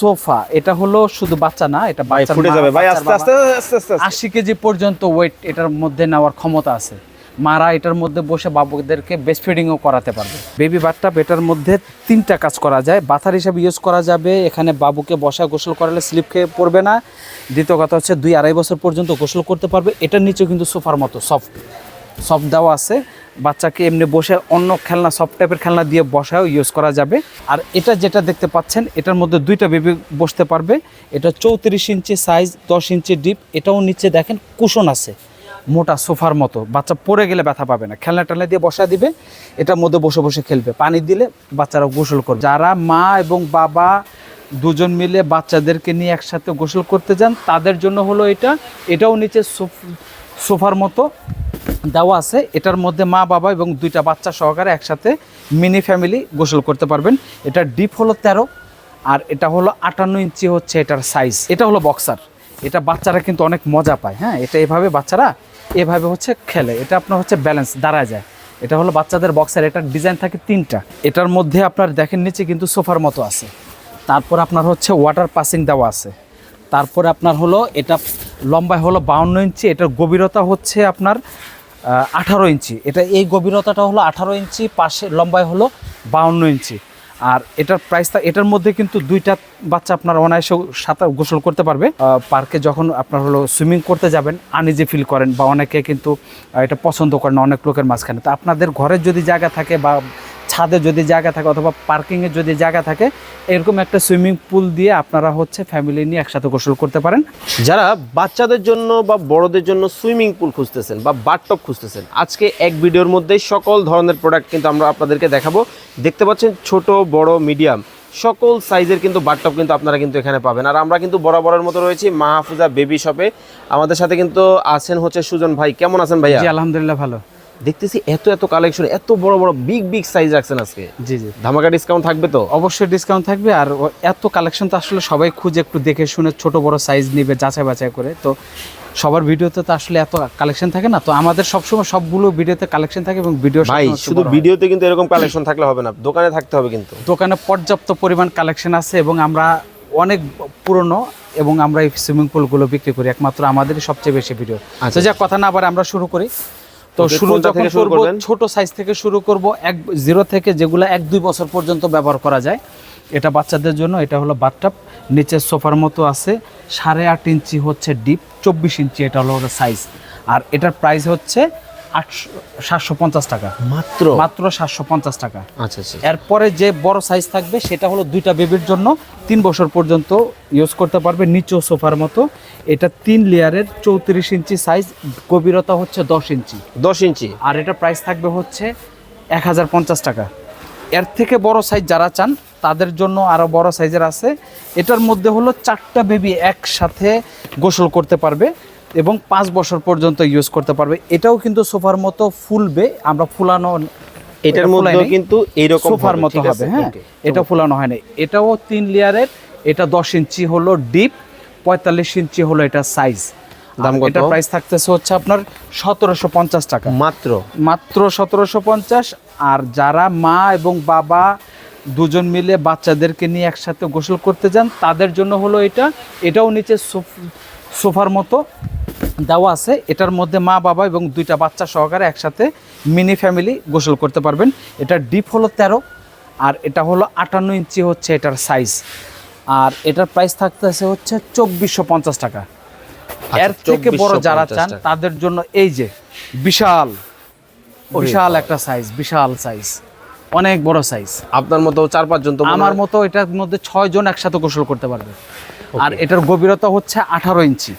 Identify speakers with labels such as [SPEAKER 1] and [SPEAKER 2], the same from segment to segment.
[SPEAKER 1] Sofa, এটা হলো শুধু বাচ্চা না, এটা বাচ্চা
[SPEAKER 2] ফুটে যাবে ভাই, আস্তে আস্তে আস্তে আস্তে
[SPEAKER 1] 80 কেজি পর্যন্ত ওয়েট এটার মধ্যে নেওয়ার ক্ষমতা আছে। মারা এটার মধ্যে বসে বাবুদেরকে ব্রেস্ট ফিডিংও করাতে পারবে। বেবি বাথটাব এটার মধ্যে 3টা কাজ করা যায়। বাথার হিসাবে ইউজ করা যাবে, এখানে বাবুকে বসা গোসল করালে স্লিপ খেয়ে পড়বে না। দ্বিতীয় কথা হচ্ছে 2-2.5 বছর পর্যন্ত গোসল করতে পারবে। এটার নিচেও কিন্তু সোফার মতো সফট দেওয়া আছে, বাচ্চাকে এমনি বসে অন্য খেলনা সফট টাইপের খেলনা দিয়ে বসাও ইউজ করা যাবে। আর এটা যেটা দেখতে পাচ্ছেন, এটার মধ্যে 2টা বেবি বসতে পারবে। এটা 34 ইঞ্চি সাইজ, 10 ইঞ্চি ডিপ। এটাও নিচে দেখেন কুশন আছে, মোটা সোফার মতো, বাচ্চা পড়ে গেলে ব্যথা পাবে না। খেলনা টেলনা দিয়ে বসা দিবে, এটার মধ্যে বসে বসে খেলবে। পানি দিলে বাচ্চারা গোসল করবে। যারা মা এবং বাবা দুজন মিলে বাচ্চাদেরকে নিয়ে একসাথে গোসল করতে যান, তাদের জন্য হলো এটাও নিচে সোফার মতো দেওয়া আছে। এটার মধ্যে মা বাবা এবং 2টা বাচ্চা সহকারে একসাথে মিনি ফ্যামিলি গোসল করতে পারবেন। এটার ডিপ হলো 13 আর এটা হলো 58 ইঞ্চি হচ্ছে এটার সাইজ। এটা হলো বক্সার, এটা বাচ্চারা কিন্তু অনেক মজা পায়। হ্যাঁ, এটা এভাবে বাচ্চারা এভাবে হচ্ছে খেলে, এটা আপনার হচ্ছে ব্যালেন্স দাঁড়া যায়। এটা হলো বাচ্চাদের বক্সার, এটার ডিজাইন থাকে 3টা। এটার মধ্যে আপনার দেখেন নিচে কিন্তু সোফার মতো আছে। তারপর আপনার হচ্ছে ওয়াটার পাসিং দেওয়া আছে। তারপরে আপনার হলো এটা লম্বায় হলো 52 ইঞ্চি, এটার গভীরতা হচ্ছে আপনার 18 ইঞ্চি। এই গভীরতাটা হলো 18 ইঞ্চি, পাশে লম্বায় হলো 52 ইঞ্চি। আর এটার প্রাইসটা, এটার মধ্যে কিন্তু 2টা বাচ্চা আপনার অনায়াসে সাঁতার গোসল করতে পারবে। পার্কে যখন আপনার হলো সুইমিং করতে যাবেন, আনইজি ফিল করেন বা অনেকে কিন্তু এটা পছন্দ করেন অনেক লোকের মাঝখানে, তো আপনাদের ঘরের যদি জায়গা থাকে বা ছাদে যদি জায়গা থাকে অথবা পার্কিংয়ের যদি জায়গা থাকে, এরকম একটা সুইমিং পুল দিয়ে আপনারা হচ্ছে ফ্যামিলি নিয়ে একসাথে গোসল করতে পারেন।
[SPEAKER 2] যারা বাচ্চাদের জন্য বা বড়দের জন্য সুইমিং পুল খুঁজতেছেন বা বাথটব খুঁজতেছেন, আজকে এক ভিডিওর মধ্যে সকল ধরনের প্রোডাক্ট কিন্তু আমরা আপনাদেরকে দেখাবো। দেখতে পাচ্ছেন ছোট বড় মিডিয়াম সকল সাইজের কিন্তু বাথটব কিন্তু আপনারা কিন্তু এখানে পাবেন। আর আমরা কিন্তু বরাবরের মতো রয়েছি মাহফুজা বেবি শপে। আমাদের সাথে কিন্তু আছেন হচ্ছে সুজন ভাই। কেমন আছেন ভাইয়া?
[SPEAKER 1] জি আলহামদুলিল্লাহ ভালো।
[SPEAKER 2] দেখতেছি এত কালেকশন, এত বড় বড় বিগ সাইজ রাখছেন আজকে।
[SPEAKER 1] জি
[SPEAKER 2] ধামাকা ডিসকাউন্ট থাকবে তো?
[SPEAKER 1] অবশ্যই ডিসকাউন্ট থাকবে। আর এত কালেকশন তো আসলে সবাই খুঁজে একটু দেখে শুনে ছোট বড় সাইজ নিবে যাচাই বাছাই করে, তো সবার ভিডিওতে তো আসলে এত কালেকশন থাকে না, তো আমাদের সবসময় সবগুলো ভিডিওতে কালেকশন থাকে। এবং ভিডিও
[SPEAKER 2] ভাই শুধু ভিডিওতে কিন্তু এরকম কালেকশন থাকলে হবে না, দোকানে থাকতে হবে। কিন্তু
[SPEAKER 1] দোকানে পর্যাপ্ত পরিমাণ কালেকশন আছে এবং আমরা অনেক পুরনো এবং আমরা এই সুইমিং পুলগুলো বিক্রি করি, একমাত্র আমাদেরই সবচেয়ে বেশি ভিডিও। তো যা কথা না আবার আমরা শুরু করি। তো শুরু যখন করব, ছোট সাইজ থেকে শুরু করব, 0 থেকে যেগুলো 1-2 বছর পর্যন্ত ব্যবহার করা যায়। এটা বাচ্চাদের জন্য। এটা হলো বাথটব, নিচে সোফার মতো আছে, 8.5 ইঞ্চি হচ্ছে ডিপ, 24 ইঞ্চি এটা হলো সাইজ। আর এটার প্রাইস হচ্ছে 750 টাকা, মাত্র 750 টাকা।
[SPEAKER 2] আচ্ছা।
[SPEAKER 1] এরপরে যে বড় সাইজ থাকবে সেটা হলো 2টা বেবির জন্য, 3 বছর পর্যন্ত ইউজ করতে পারবে, নিচেও সোফার মতো। এটা 3 লেয়ারের, 34 ইঞ্চি সাইজ, গভীরতা হচ্ছে 10 ইঞ্চি। আর এটা প্রাইস থাকবে হচ্ছে 1050 টাকা। এর থেকে বড় সাইজ যারা চান তাদের জন্য আরও বড় সাইজের আছে। এটার মধ্যে হলো 4টা বেবি একসাথে গোসল করতে পারবে এবং 5 বছর পর্যন্ত ইউজ করতে পারবে। এটাও কিন্তু সোফার মতো ফুলবে, আমরা ফুলানো,
[SPEAKER 2] এটার মধ্যে কিন্তু এইরকম
[SPEAKER 1] সোফার মতো হবে। হ্যাঁ, এটা ফুলানো হয় না। এটাও 3 লেয়ারের, এটা 10 ইঞ্চি হলো ডিপ, 45 ইঞ্চি হলো এটা সাইজ।
[SPEAKER 2] দাম কত?
[SPEAKER 1] এটা প্রাইস থাকতেছে হচ্ছে আপনার 1750 টাকা, মাত্র 1750। আর যারা মা এবং বাবা দুজন মিলে বাচ্চাদেরকে নিয়ে একসাথে গোসল করতে যান, তাদের জন্য হলো এটাও নিচে সোফার মতো দেওয়া আছে। এটার মধ্যে মা বাবা এবং 2টা বাচ্চা সহকারে একসাথে মিনি ফ্যামিলি গোসল করতে পারবেন। এটার ডিপ হলো 13 আর এটা হলো 58 ইঞ্চি হচ্ছে এটার সাইজ। আর এটার প্রাইস থাকতেছে হচ্ছে 2450 টাকা। এর থেকে বড় যারা চান তাদের জন্য এই যে বিশাল একটা সাইজ, বিশাল সাইজ, অনেক বড় সাইজ।
[SPEAKER 2] আপনার মতো 4-5 জন, তো
[SPEAKER 1] আমার মতো এটার মধ্যে 6 জন একসাথে গোসল করতে পারবে। আর এটার গভীরতা হচ্ছে 18 ইঞ্চি।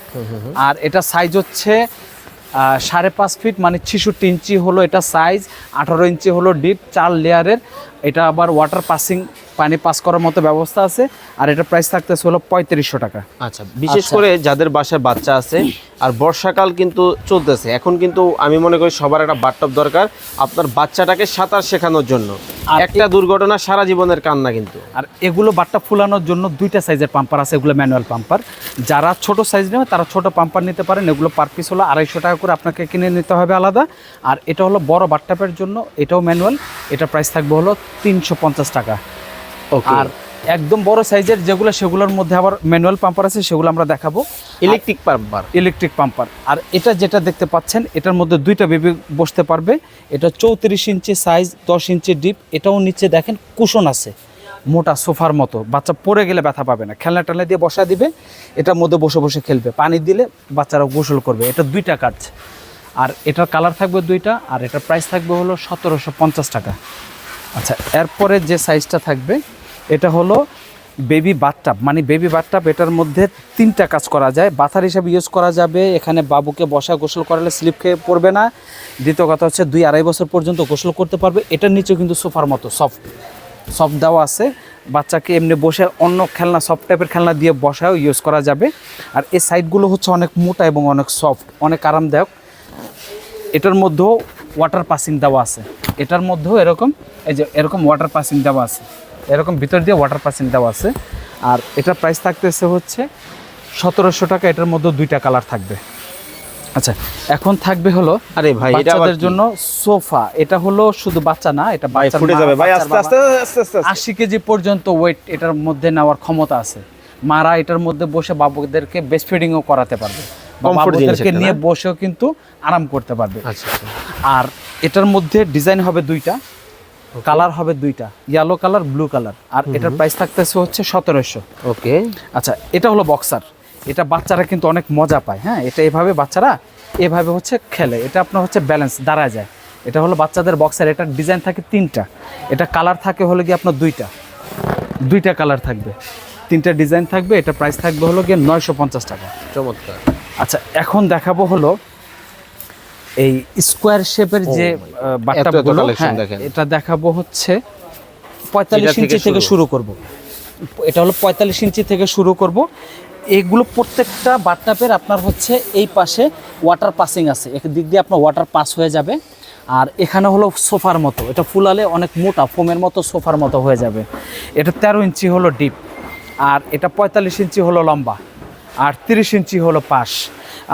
[SPEAKER 1] আর এটা সাইজ হচ্ছে 5.5 ফিট, মানে 66 ইঞ্চি হলো এটা সাইজ, 18 ইঞ্চি হলো ডিপ, 4 লেয়ারের। এটা আবার ওয়াটার পাসিং, পানি পাস করার মতো ব্যবস্থা আছে। আর এটা প্রাইস থাকতেছে হলো 3500 টাকা।
[SPEAKER 2] আচ্ছা, বিশেষ করে যাদের বাসায় বাচ্চা আছে আর বর্ষাকাল কিন্তু চলতেছে, এখন কিন্তু আমি মনে করি সবার একটা বাথটব দরকার আপনার বাচ্চাটাকে সাঁতার শেখানোর জন্য। একটা দুর্ঘটনা সারা জীবনের কান্না কিন্তু।
[SPEAKER 1] আর এগুলো বাথটব ফুলানোর জন্য 2টা সাইজের পাম্পার আছে, এগুলো ম্যানুয়াল পাম্পার। যারা ছোট সাইজ নেবে তারা ছোট পাম্পার নিতে পারেন। এগুলো পার পিস হলো 250 টাকা করে আপনাকে কিনে নিতে হবে আলাদা। আর এটা হলো বড় বাথটবের জন্য, এটাও ম্যানুয়াল। এটা প্রাইস থাকবে হলো 350 টাকা। আর একদম বড় সাইজের যেগুলো, সেগুলোর মধ্যে আবার ম্যানুয়াল পাম্পার আছে, সেগুলো আমরা দেখাবো।
[SPEAKER 2] ইলেকট্রিক পাম্পার।
[SPEAKER 1] ইলেকট্রিক পাম্পার। আর এটা যেটা দেখতে পাচ্ছেন, এটার মধ্যে দুইটা বেবি বসতে পারবে। এটা 34 ইঞ্চি সাইজ, 10 ইঞ্চি ডিপ। এটাও নিচে দেখেন কুশন আছে, মোটা সোফার মতো, বাচ্চা পড়ে গেলে ব্যথা পাবে না। খেলনা টেলনা দিয়ে বসা দিবে, এটার মধ্যে বসে বসে খেলবে, পানি দিলে বাচ্চারা গোসল করবে। এটা 2টা কাজ। আর এটার কালার থাকবে 2টা, আর এটার প্রাইস থাকবে হলো 1750 টাকা। আচ্ছা, এরপরে যে সাইজটা থাকবে এটা হলো বেবি বাথটাব, মানে বেবি বাথটাব। এটার মধ্যে 3টা কাজ করা যায়, বাথার হিসাবে ইউজ করা যাবে। এখানে বাবুকে বসা গোসল করালে স্লিপ খেয়ে পড়বে না। দ্বিতীয় কথা হচ্ছে 2-2.5 বছর পর্যন্ত গোসল করতে পারবে। এটার নিচেও কিন্তু সোফার মতো সফট দেওয়া আছে, বাচ্চাকে এমনি বসে অন্য খেলনা, সফট টাইপের খেলনা দিয়ে বসাও ইউজ করা যাবে। আর এই সাইডগুলো হচ্ছে অনেক মোটা এবং অনেক সফট, অনেক আরামদায়ক। এটার মধ্যেও ওয়াটার পাসিং দেওয়া আছে, এটার মধ্যেও এরকম, এই যে এরকম ওয়াটার পাসিং দেওয়া আছে, এরকম ভিতর দিয়ে ওয়াটার পাসিং দেওয়া আছে। আর এটার প্রাইস থাকতেছে হচ্ছে 1700 টাকা। এটার মধ্যে 2টা কালার থাকবে। আচ্ছা, এখন থাকবে হলো
[SPEAKER 2] আরে ভাই, এটা
[SPEAKER 1] বাচ্চাদের জন্য সোফা। এটা হলো শুধু বাচ্চা না, এটা
[SPEAKER 2] ভাই
[SPEAKER 1] বাচ্চার
[SPEAKER 2] ফুটে
[SPEAKER 1] মা,
[SPEAKER 2] যাবে ভাই,
[SPEAKER 1] বাচ্চার
[SPEAKER 2] আস্তে আস্তে
[SPEAKER 1] বাবা।
[SPEAKER 2] আস্তে আস্তে
[SPEAKER 1] 80 কেজি পর্যন্ত ওয়েট এটার মধ্যে নেওয়ার ক্ষমতা আছে। মারা এটার মধ্যে বসে বাবুদেরকে ব্রেস্ট ফিডিংও করাতে পারবে, বা
[SPEAKER 2] Comfort জিনিস
[SPEAKER 1] বাবুদেরকে
[SPEAKER 2] এটা,
[SPEAKER 1] নিয়ে
[SPEAKER 2] না?
[SPEAKER 1] বসেও কিন্তু আরাম করতে পারবে।
[SPEAKER 2] আচ্ছা আচ্ছা।
[SPEAKER 1] আর এটার মধ্যে ডিজাইন হবে 2টা, কালার হবে 2টা, ইয়েলো কালার, ব্লু কালার। আর এটার প্রাইস থাকতেছে হচ্ছে 1700।
[SPEAKER 2] ওকে।
[SPEAKER 1] আচ্ছা, এটা হলো বক্সার। এটা বাচ্চারা কিন্তু অনেক মজা পায়। হ্যাঁ, এটা এভাবে বাচ্চারা এভাবে হচ্ছে খেলে, এটা আপনার হচ্ছে ব্যালেন্স দাঁড়া যায়। এটা হলো বাচ্চাদের বক্সার। এটার ডিজাইন থাকে 3টা, এটা কালার থাকে হলো গিয়ে আপনার 2টা কালার থাকবে, 3টা ডিজাইন থাকবে। এটা প্রাইস থাকবে হলো গিয়ে 950 টাকা।
[SPEAKER 2] চমৎকার।
[SPEAKER 1] আচ্ছা, এখন দেখাবো হলো এই স্কোয়ার শেপের যে বাথটাবগুলো।
[SPEAKER 2] collection
[SPEAKER 1] হ্যাঁ,
[SPEAKER 2] দেখেন।
[SPEAKER 1] এটা দেখাবো হচ্ছে 45 ইঞ্চি থেকে শুরু করব। এটা হলো 45 ইঞ্চি থেকে শুরু করব। এগুলো প্রত্যেকটা বাথটাবের আপনার হচ্ছে এই পাশে ওয়াটার পাসিং আছে, একদিক দিয়ে আপনার ওয়াটার পাস হয়ে যাবে। আর এখানে হলো সোফার মতো, এটা ফুলালে অনেক মোটা ফোমের মতো সোফার মতো হয়ে যাবে। এটা 13 ইঞ্চি হলো ডিপ, আর এটা 45 ইঞ্চি হলো লম্বা, আর 30 ইঞ্চি হলো পাশ।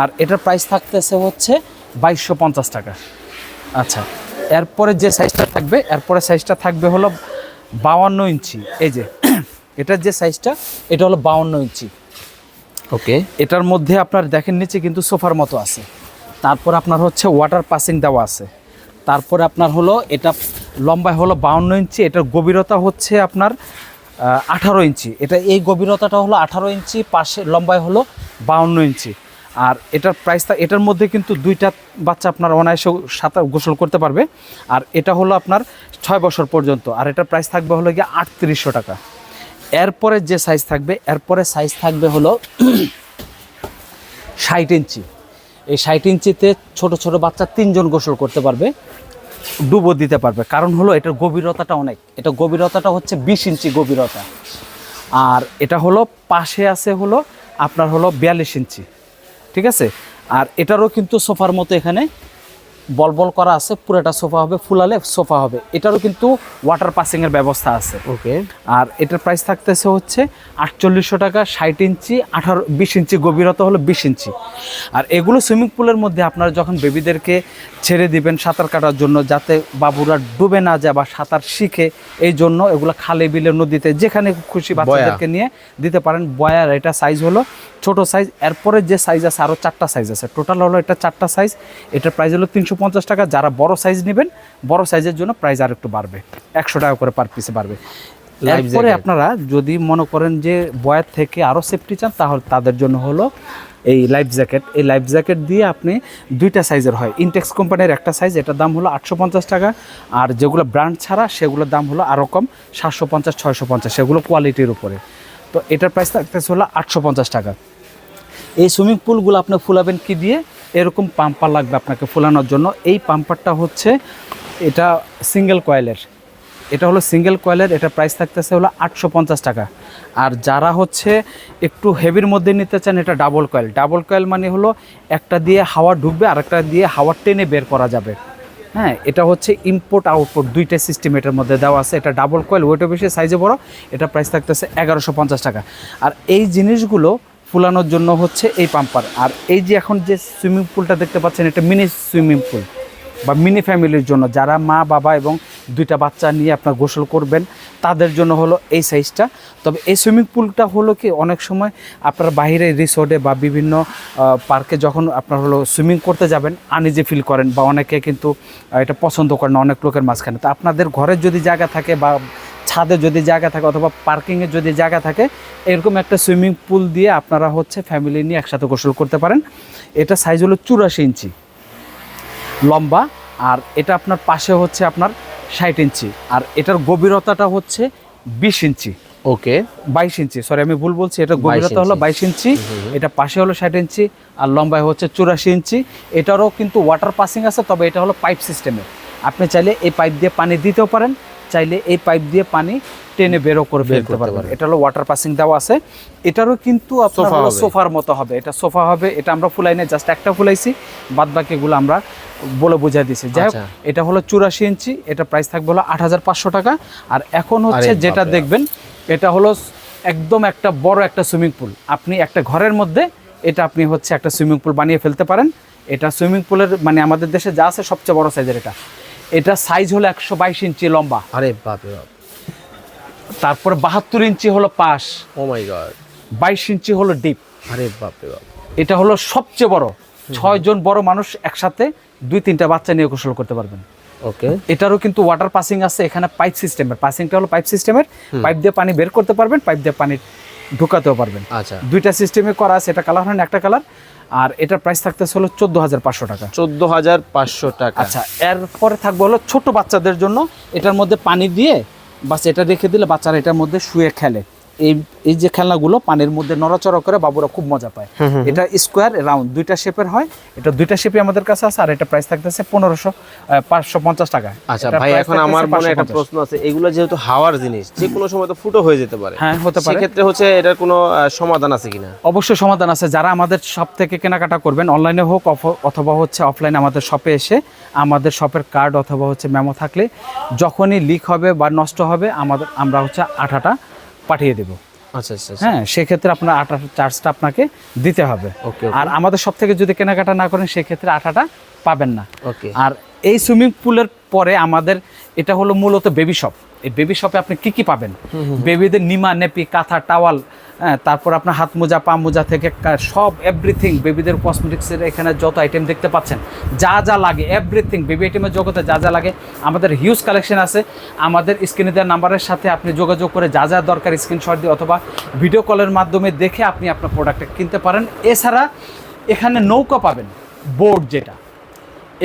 [SPEAKER 1] আর এটার প্রাইস থাকতেছে হচ্ছে 2250 টাকা। আচ্ছা, এরপরে যে সাইজটা থাকবে, এরপরে সাইজটা থাকবে হলো 52 ইঞ্চি। এই যে এটার যে সাইজটা, এটা হলো 52 ইঞ্চি।
[SPEAKER 2] ওকে।
[SPEAKER 1] এটার মধ্যে আপনার দেখেন নিচে কিন্তু সোফার মতো আছে। তারপর আপনার হচ্ছে ওয়াটার পাসিং দেওয়া আছে। তারপরে আপনার হলো এটা লম্বায় হলো 52 ইঞ্চি, এটার গভীরতা হচ্ছে আপনার 18 ইঞ্চি। এটা এই গভীরতাটা হলো 18 ইঞ্চি, পাশে লম্বায় হলো 52 ইঞ্চি। আর এটার প্রাইসটা, এটার মধ্যে কিন্তু 2টা বাচ্চা আপনার অনায়াসে সাঁতার গোসল করতে পারবে। আর এটা হলো আপনার 6 বছর পর্যন্ত। আর এটার প্রাইস থাকবে হলো গিয়ে 3800 টাকা। এরপরে যে সাইজ থাকবে, এরপরে সাইজ থাকবে হলো 60 ইঞ্চি। এই 60 ইঞ্চিতে ছোট ছোট বাচ্চা 3 জন গোসল করতে পারবে, ডুবো দিতে পারবে। কারণ হলো এটার গভীরতাটা অনেক, এটা গভীরতাটা হচ্ছে 20 ইঞ্চি গভীরতা। আর এটা হলো পাশে আছে হলো আপনার হলো 42 ইঞ্চি, ঠিক আছে। আর এটারও কিন্তু সোফার মতো এখানে বল করা আছে, পুরোটা সোফা হবে, ফুলালে সোফা হবে। এটারও কিন্তু ওয়াটার পাসিংয়ের ব্যবস্থা আছে।
[SPEAKER 2] ওকে।
[SPEAKER 1] আর এটার প্রাইস থাকতেছে হচ্ছে 4800 টাকা। 60 ইঞ্চি, 20 ইঞ্চি গভীরতা হলো 20 ইঞ্চি। আর এগুলো সুইমিং পুলের মধ্যে আপনারা যখন বেবিদেরকে ছেড়ে দিবেন সাঁতার কাটার জন্য, যাতে বাবুরা ডুবে না যায় বা সাঁতার শিখে, এই জন্য এগুলো খালে বিলে নদীতে যেখানে খুশি বাচ্চাদেরকে নিয়ে দিতে পারেন। বয়ার এটা সাইজ হলো ছোট সাইজ। এরপরে যে সাইজ আছে আরও 4টা সাইজ আছে, টোটাল হলো এটা 4টা সাইজ। এটার প্রাইস হলো 350 টাকা। যারা বড় সাইজ নেবেন, বড় সাইজের জন্য প্রাইস আর একটু বাড়বে, 100 টাকা করে পার পিসে বাড়বে। এরপরে আপনারা যদি মনে করেন যে বয়ার থেকে আরও সেফটি চান, তাহলে তাদের জন্য হলো এই লাইফ জ্যাকেট। এই লাইফ জ্যাকেট দিয়ে আপনি 2টা সাইজের হয়। ইনটেক্স কোম্পানির একটা সাইজ, এটার দাম হলো 850 টাকা। আর যেগুলো ব্র্যান্ড ছাড়া সেগুলোর দাম হলো আরও কম, 750, 650, সেগুলো কোয়ালিটির উপরে। তো এটার প্রাইস থাকতেছে হলো 850 টাকা। এই সুইমিং পুলগুলো আপনি ফুলাবেন কি দিয়ে? এরকম পাম্পার লাগবে আপনাকে ফুলানোর জন্য। এই পাম্পারটা হচ্ছে এটা সিঙ্গেল কয়েলের, এটা হলো সিঙ্গেল কয়েলের। এটা প্রাইস থাকতেছে হলো 850 টাকা। আর যারা হচ্ছে একটু হেভির মধ্যে নিতে চান, এটা ডাবল কয়েল। ডাবল কয়েল মানে হলো একটা দিয়ে হাওয়া ঢুকবে, আর একটা দিয়ে হাওয়া টেনে বের করা যাবে। হ্যাঁ, এটা হচ্ছে ইনপুট আউটপুট 2টা সিস্টেম এটার মধ্যে দেওয়া আছে। এটা ডাবল কয়েল, ওয়েটও বেশি, সাইজে বড়। এটা প্রাইস থাকতেছে 1150 টাকা। আর এই জিনিসগুলো ফুলানোর জন্য হচ্ছে এই পাম্পার। আর এই যে এখন যে সুইমিং পুলটা দেখতে পাচ্ছেন, এটা মিনি সুইমিং পুল। বা মিনি ফ্যামিলির জন্য, যারা মা বাবা এবং 2টা বাচ্চা নিয়ে আপনার গোসল করবেন তাদের জন্য হলো এই সাইজটা। তবে এই সুইমিং পুলটা হলো কি অনেক সময় আপনার বাইরে রিসোর্টে বা বিভিন্ন পার্কে যখন আপনার হলো সুইমিং করতে যাবেন আনইজি ফিল করেন, বা অনেকে কিন্তু এটা পছন্দ করেন না অনেক লোকের মাঝখানে। তো আপনাদের ঘরের যদি জায়গা থাকে বা ছাদে যদি জায়গা থাকে অথবা পার্কিংয়ের যদি জায়গা থাকে, এরকম একটা সুইমিং পুল দিয়ে আপনারা হচ্ছে ফ্যামিলি নিয়ে একসাথে গোসল করতে পারেন। এটা সাইজ হলো 84 ইঞ্চি লম্বা, আর এটা আপনার পাশে হচ্ছে আপনার 60 ইঞ্চি, আর এটার গভীরতাটা হচ্ছে 20 ইঞ্চি।
[SPEAKER 2] ওকে,
[SPEAKER 1] 22 ইঞ্চি, সরি আমি ভুল বলছি, এটা গভীরতা হলো 22 ইঞ্চি, এটা পাশে হলো 60 ইঞ্চি, আর লম্বায় হচ্ছে 84 ইঞ্চি। এটারও কিন্তু ওয়াটার পাসিং আছে, তবে এটা হলো পাইপ সিস্টেমের। আপনি চাইলে এই পাইপ দিয়ে পানি দিতেও পারেন, চাইলে এই পাইপ দিয়ে পানি টেনে বেরো করে ফেলতে পারবেন। এটা হলো ওয়াটার পাসিং দেওয়া আছে। এটারও কিন্তু আপনার হলো সোফার মতো হবে, এটা সোফা হবে। এটা আমরা ফুলাই না, জাস্ট একটা ফুলাইছি, বাদ বাকিগুলো আমরা বলে বুঝাই দিছি। যাই হোক, এটা হলো 84 ইঞ্চি, এটা প্রাইস থাকবে হলো 8500 টাকা। আর এখন হচ্ছে যেটা দেখবেন, এটা হলো একদম একটা বড় একটা সুইমিং পুল। আপনি একটা ঘরের মধ্যে এটা আপনি হচ্ছে একটা সুইমিং পুল বানিয়ে ফেলতে পারেন। এটা সুইমিং পুলের মানে আমাদের দেশে যা আছে সবচেয়ে বড় সাইজের এটা। এটা সাইজ হলো 122 ইঞ্চি লম্বা।
[SPEAKER 2] আরে বাপ রে বাপ।
[SPEAKER 1] তারপরে 72 ইঞ্চি হলো পাশ।
[SPEAKER 2] ও মাই গড।
[SPEAKER 1] 22 ইঞ্চি হলো ডিপ।
[SPEAKER 2] আরে বাপ রে বাপ।
[SPEAKER 1] এটা হলো সবচেয়ে বড়। 6 জন বড় মানুষ একসাথে 2-3টা বাচ্চা নিয়ে গোসল করতে পারবেন।
[SPEAKER 2] ওকে,
[SPEAKER 1] এটারও কিন্তু ওয়াটার পাসিং আছে, এখানে পাইপ সিস্টেমের। পাসিংটা হলো পাইপ সিস্টেমের, পাইপ দিয়ে পানি বের করতে পারবেন, পাইপ দিয়ে পানি ঢুকাতেও পারবেন।
[SPEAKER 2] আচ্ছা,
[SPEAKER 1] 2টা সিস্টেমে করা আছে। এটা কালার হয় না, একটা কালার। আর এটার প্রাইস থাকতেছে হলো 14500 টাকা।
[SPEAKER 2] 14500 টাকা।
[SPEAKER 1] আচ্ছা, এরপরে থাকবে হলো ছোট বাচ্চাদের জন্য। এটার মধ্যে পানি দিয়ে বাস এটা রেখে দিলে বাচ্চারা এটার মধ্যে শুয়ে খেলে। এই যে খেলনাগুলো পানির মধ্যে নড়াচড়া করে বাবুরা খুব মজা পায়। এটা স্কোয়ার রাউন্ড 2টা শেপের হয়। এটা 2টা শেপে আমাদের কাছে আছে। আর এটা প্রাইস থাকতেছে 550 টাকা।
[SPEAKER 2] আচ্ছা ভাই, এখন আমার মনে একটা প্রশ্ন আছে, এগুলো যেহেতু হাওয়ার জিনিস, যে কোনো সময় তো ফুটো হয়ে যেতে পারে।
[SPEAKER 1] হ্যাঁ, হতে পারে।
[SPEAKER 2] সেক্ষেত্রে হচ্ছে এটার কোনো সমাধান আছে কিনা?
[SPEAKER 1] অবশ্যই সমাধান আছে। যারা আমাদের শপ থেকে কেনাকাটা করবেন, অনলাইনে হোক অথবা হচ্ছে অফলাইনে আমাদের শপে এসে আমাদের শপের কার্ড অথবা হচ্ছে মেমো থাকলে যখনই লিক হবে বা নষ্ট হবে আমরা হচ্ছে আঠাটা পাঠিয়ে দেবো।
[SPEAKER 2] আচ্ছা আচ্ছা,
[SPEAKER 1] হ্যাঁ, সেক্ষেত্রে আপনার আটার চার্জটা আপনাকে দিতে হবে। আর আমাদের সব থেকে যদি কেনাকাটা না করেন সেক্ষেত্রে আটাটা পাবেন না।
[SPEAKER 2] ওকে।
[SPEAKER 1] আর এই সুইমিং পুলের পরে আমাদের এটা হলো মূলত বেবি শপ। এই বেবি শপে আপনি কি কি পাবেন? বেবিদের নিমা, নেপি, কাঁথা, টাওয়াল, হ্যাঁ, তারপর আপনার হাত মোজা, পা মোজা থেকে সব এভরিথিং, বেবিদের কসমেটিক্সের এখানে যত আইটেম দেখতে পাচ্ছেন, যা যা লাগে এভরিথিং, বেবি আইটেমের জগতে যা যা লাগে আমাদের হিউজ কালেকশন আছে। আমাদের স্ক্রিনে দেওয়া নাম্বারের সাথে আপনি যোগাযোগ করে যা যা দরকার স্ক্রিনশট দিয়ে অথবা ভিডিও কলের মাধ্যমে দেখে আপনি আপনার প্রোডাক্টটা কিনতে পারেন। এছাড়া এখানে নৌকা পাবেন, বোর্ড, যেটা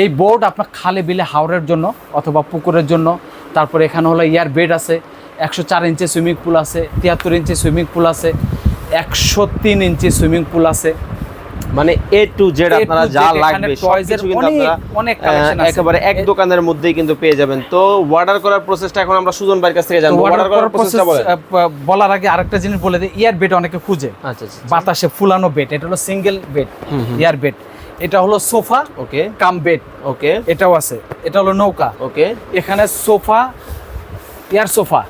[SPEAKER 1] এই বোর্ড আপনার খালে বিলে হাওরের জন্য অথবা পুকুরের জন্য। তারপরে এখানে হলো ইয়ার বেড আছে, 104 ইঞ্চি সুইমিং পুল আছে, 73 ইঞ্চি সুইমিং পুল আছে, 103 ইঞ্চি সুইমিং পুল আছে।
[SPEAKER 2] মানে এ টু জেড আপনারা যা লাগবে সবকিছু কিন্তু আপনারা
[SPEAKER 1] অনেক কালেকশন আছে,
[SPEAKER 2] একেবারে এক দোকানের মধ্যেই কিন্তু পেয়ে যাবেন। তো অর্ডার করার প্রসেসটা এখন আমরা সুজন ভাইয়ের কাছ থেকে জানবো। অর্ডার করার প্রসেসটা
[SPEAKER 1] বলার আগে আরেকটা জিনিস বলে দিই, ইয়ার বেড অনেকে খুঁজে।
[SPEAKER 2] আচ্ছা,
[SPEAKER 1] বাতাসে ফুলানো বেড, এটা হলো সিঙ্গেল বেড ইয়ার বেড। এটা হলো সোফা,
[SPEAKER 2] ওকে,
[SPEAKER 1] কাম বেড,
[SPEAKER 2] ওকে,
[SPEAKER 1] এটাও আছে। এটা হলো নৌকা,
[SPEAKER 2] ওকে।
[SPEAKER 1] এখানে সোফা, এয়ার সোফা,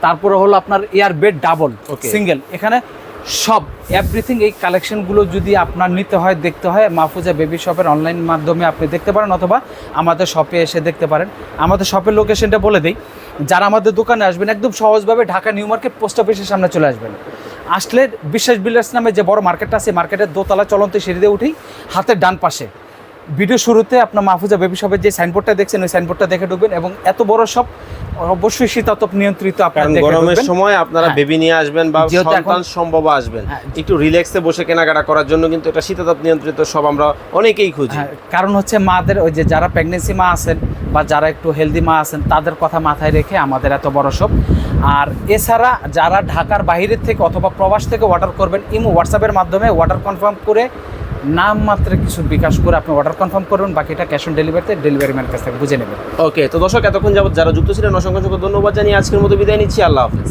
[SPEAKER 1] তারপরে হলো আপনার এয়ার বেড ডাবল, সিঙ্গেল, এখানে সব এভরিথিং। এই কালেকশনগুলো যদি আপনার নিতে হয়, দেখতে হয়, মাহফুজা বেবি শপের অনলাইন মাধ্যমে আপনি দেখতে পারেন অথবা আমাদের শপে এসে দেখতে পারেন। আমাদের শপের লোকেশনটা বলে দিই, যারা আমাদের দোকানে আসবেন একদম সহজভাবে ঢাকা নিউ মার্কেট পোস্ট অফিসের সামনে চলে আসবেন। আসলে বিশ্বাস বিল্ডার্স নামে যে বড় মার্কেটটা আছে, মার্কেটের দোতলা চলন্ত সিঁড়ি দিয়ে উঠেই হাতের ডান পাশে ভিডিও শুরুতে আপনার মাহফুজা বেবি শপের যে সাইনবোর্ডটা দেখছেন ওই সাইনবোর্ডটা দেখে ঢুকবেন। এবং এত বড় শপ অবশ্যই শীতাতপ নিয়ন্ত্রিত। আপনারা
[SPEAKER 2] গরমের সময় আপনারা বেবি নিয়ে আসবেন বা সন্তান সম্ভব আসবেন, একটু রিল্যাক্সে বসে কেনাকাটা করার জন্য কিন্তু এটা শীতাতপ নিয়ন্ত্রিত সব আমরা অনেকেই খুঁজি।
[SPEAKER 1] কারণ হচ্ছে মাদের ওই যে যারা প্রেগনেন্সি মা আছেন বা যারা একটু হেলদি মা আছেন তাদের কথা মাথায় রেখে আমাদের এত বড় শপ। আর এছাড়া যারা ঢাকার বাইরের থেকে অথবা প্রবাস থেকে অর্ডার করবেন, ইমো হোয়াটসঅ্যাপের মাধ্যমে অর্ডার কনফার্ম করে নাম মাত্র কিছু বিকাশ করে আপনি অর্ডার কনফার্ম করবেন, বাকিটা ক্যাশ অন ডেলিভারিতে ডেলিভারি ম্যানের কাছ থেকে বুঝে নেবেন।
[SPEAKER 2] ওকে, তো দর্শক এতক্ষণ যাবত যারা যুক্ত ছিলেন অসংখ্য ধন্যবাদ জানিয়ে আজকের মতো বিদায় নিচ্ছি। আল্লাহ হাফেজ।